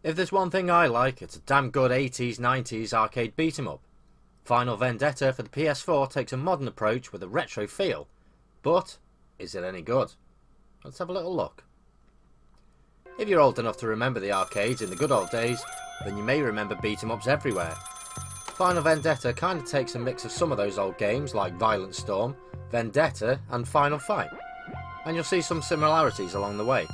If there's one thing I like, it's a damn good 80s, 90s arcade beat 'em up. Final Vendetta for the PS4 takes a modern approach with a retro feel, but is it any good? Let's have a little look. If you're old enough to remember the arcades in the good old days, then you may remember beat 'em ups everywhere. Final Vendetta kind of takes a mix of some of those old games like Violent Storm, Vendetta and Final Fight, and you'll see some similarities along the way.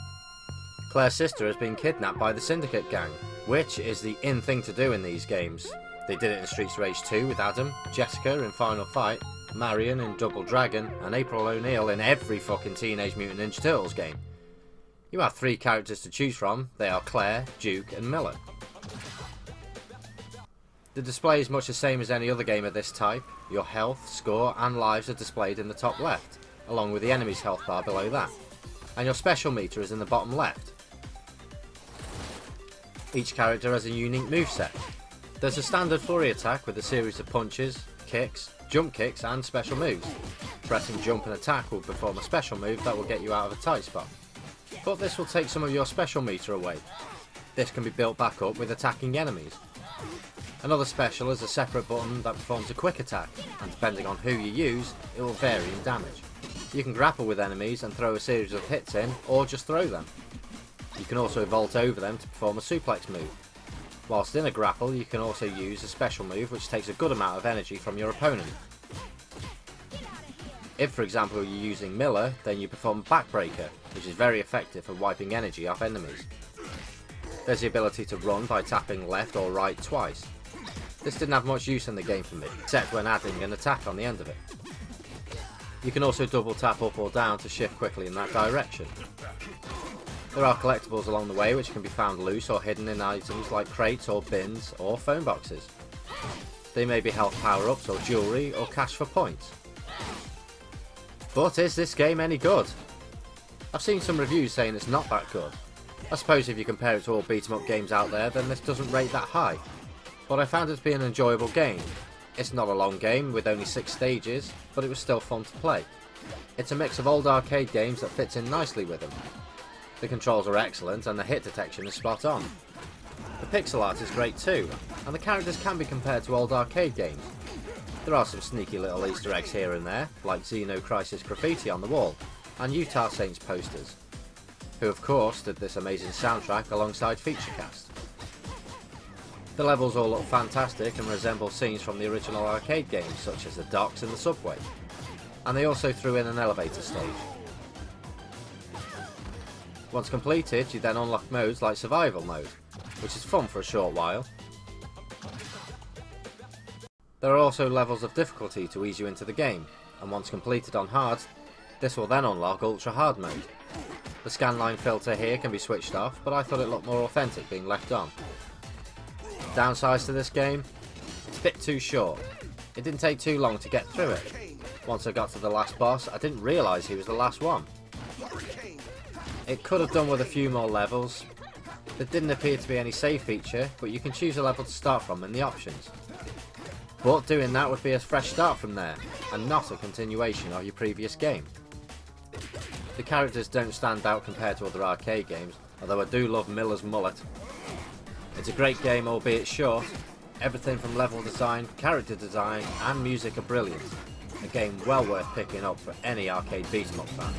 Claire's sister has been kidnapped by the Syndicate gang, which is the in thing to do in these games. They did it in Streets of Rage 2 with Adam, Jessica in Final Fight, Marion in Double Dragon, and April O'Neil in every fucking Teenage Mutant Ninja Turtles game. You have 3 characters to choose from. They are Claire, Duke and Miller. The display is much the same as any other game of this type. Your health, score and lives are displayed in the top left, along with the enemy's health bar below that, and your special meter is in the bottom left. Each character has a unique moveset. There's a standard flurry attack with a series of punches, kicks, jump kicks and special moves. Pressing jump and attack will perform a special move that will get you out of a tight spot, but this will take some of your special meter away. This can be built back up with attacking enemies. Another special is a separate button that performs a quick attack, and depending on who you use, it will vary in damage. You can grapple with enemies and throw a series of hits in, or just throw them. You can also vault over them to perform a suplex move. Whilst in a grapple, you can also use a special move which takes a good amount of energy from your opponent. If for example you're using Miller, then you perform Backbreaker, which is very effective for wiping energy off enemies. There's the ability to run by tapping left or right twice. This didn't have much use in the game for me, except when adding an attack on the end of it. You can also double tap up or down to shift quickly in that direction. There are collectibles along the way which can be found loose or hidden in items like crates or bins or phone boxes. They may be health power-ups or jewellery or cash for points. But is this game any good? I've seen some reviews saying it's not that good. I suppose if you compare it to all beat 'em up games out there, then this doesn't rate that high. But I found it to be an enjoyable game. It's not a long game with only 6 stages, but it was still fun to play. It's a mix of old arcade games that fits in nicely with them. The controls are excellent and the hit detection is spot on. The pixel art is great too, and the characters can be compared to old arcade games. There are some sneaky little Easter eggs here and there, like Xeno Crisis graffiti on the wall, and Utah Saints posters, who of course did this amazing soundtrack alongside Featurecast. The levels all look fantastic and resemble scenes from the original arcade games such as the docks and the subway, and they also threw in an elevator stage. Once completed, you then unlock modes like survival mode, which is fun for a short while. There are also levels of difficulty to ease you into the game, and once completed on hard, this will then unlock ultra hard mode. The scanline filter here can be switched off, but I thought it looked more authentic being left on. Downsides to this game, it's a bit too short. It didn't take too long to get through it. Once I got to the last boss, I didn't realise he was the last one. It could have done with a few more levels. There didn't appear to be any save feature, but you can choose a level to start from in the options. But doing that would be a fresh start from there, and not a continuation of your previous game. The characters don't stand out compared to other arcade games, although I do love Miller's mullet. It's a great game, albeit short. Everything from level design, character design and music are brilliant. A game well worth picking up for any arcade beat 'em up fan.